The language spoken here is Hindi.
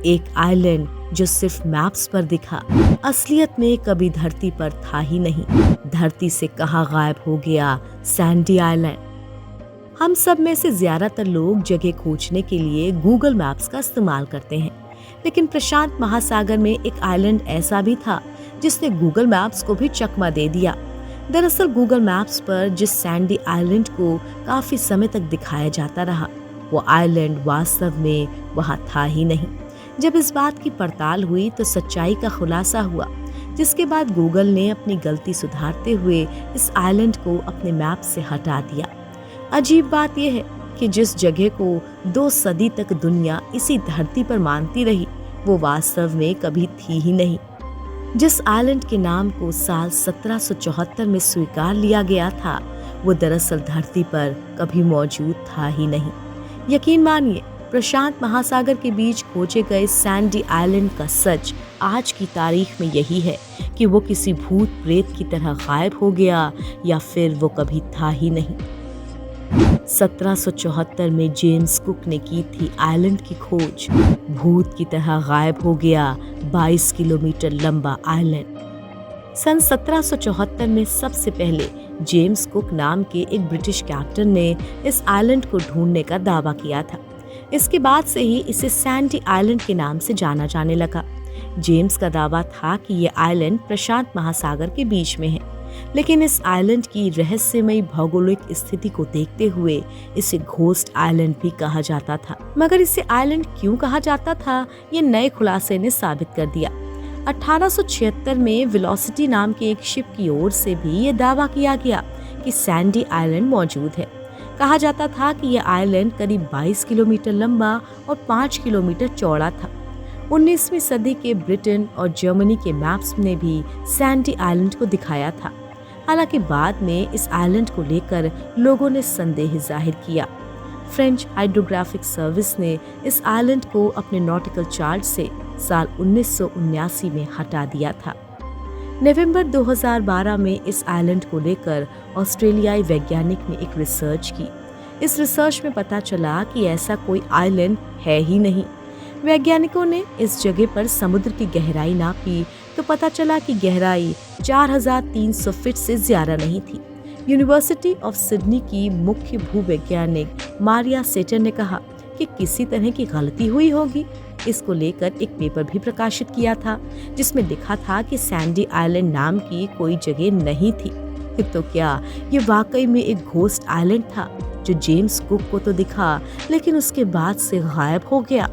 एक आइलैंड जो सिर्फ मैप्स पर दिखा, असलियत में कभी धरती पर था ही नहीं। धरती से कहाँ गायब हो गया सैंडी आइलैंड। हम सब में से ज्यादातर लोग जगह खोजने के लिए गूगल मैप्स का इस्तेमाल करते हैं, लेकिन प्रशांत महासागर में एक आइलैंड ऐसा भी था जिसने गूगल मैप्स को भी चकमा दे दिया। दरअसल गूगल मैप्स पर जिस सैंडी आइलैंड को काफी समय तक दिखाया जाता रहा, वो आइलैंड वास्तव में वहां था ही नहीं। जब इस बात की पड़ताल हुई तो सच्चाई का खुलासा हुआ, जिसके बाद गूगल ने अपनी गलती सुधारते हुए इस आइलैंड को अपने मैप से हटा दिया। अजीब बात यह है कि जिस जगह को 2 सदी तक दुनिया इसी धरती पर मानती रही, वो वास्तव में कभी थी ही नहीं। जिस आइलैंड के नाम को साल 1774 में स्वीकार लिया गया था, वो दरअसल धरती पर कभी मौजूद था ही नहीं। यकीन मानिए, प्रशांत महासागर के बीच खोजे गए सैंडी आइलैंड का सच आज की तारीख में यही है कि वो किसी भूत प्रेत की तरह गायब हो गया या फिर वो कभी था ही नहीं। 1774 में जेम्स कुक ने की थी आइलैंड की खोज। भूत की तरह गायब हो गया 22 किलोमीटर लंबा आइलैंड। सन 1774 में सबसे पहले जेम्स कुक नाम के एक ब्रिटिश कैप्टन ने इस आइलैंड को ढूंढने का दावा किया था। इसके बाद से ही इसे सैंडी आइलैंड के नाम से जाना जाने लगा। जेम्स का दावा था कि ये आइलैंड प्रशांत महासागर के बीच में है, लेकिन इस आइलैंड की रहस्यमयी भौगोलिक स्थिति को देखते हुए इसे घोस्ट आइलैंड भी कहा जाता था। मगर इसे आइलैंड क्यों कहा जाता था, ये नए खुलासे ने साबित कर दिया। 1876 में वेलोसिटी नाम के एक शिप की ओर से भी ये दावा किया गया कि सैंडी आइलैंड मौजूद है। कहा जाता था कि यह आइलैंड करीब 22 किलोमीटर लंबा और 5 किलोमीटर चौड़ा था। 19वीं सदी के ब्रिटेन और जर्मनी के मैप्स ने भी सैंडी आइलैंड को दिखाया था। हालांकि बाद में इस आइलैंड को लेकर लोगों ने संदेह जाहिर किया। फ्रेंच हाइड्रोग्राफिक सर्विस ने इस आइलैंड को अपने नॉटिकल चार्ट से साल 1979 में हटा दिया था। नवंबर 2012 में इस आइलैंड को लेकर ऑस्ट्रेलियाई वैज्ञानिक ने एक रिसर्च की। इस रिसर्च में पता चला कि ऐसा कोई आइलैंड है ही नहीं। वैज्ञानिकों ने इस जगह पर समुद्र की गहराई नापी तो पता चला कि गहराई 4300 फीट से ज्यादा नहीं थी। यूनिवर्सिटी ऑफ सिडनी की मुख्य भूवैज्ञानिक मारिया सेटर ने कहा कि किसी तरह की गलती हुई होगी। इसको लेकर एक पेपर भी प्रकाशित किया था, जिसमें लिखा था कि सैंडी आइलैंड नाम की कोई जगह नहीं थी। तो क्या ये वाकई में एक घोस्ट आइलैंड था जो जेम्स कुक को तो दिखा, लेकिन उसके बाद से गायब हो गया।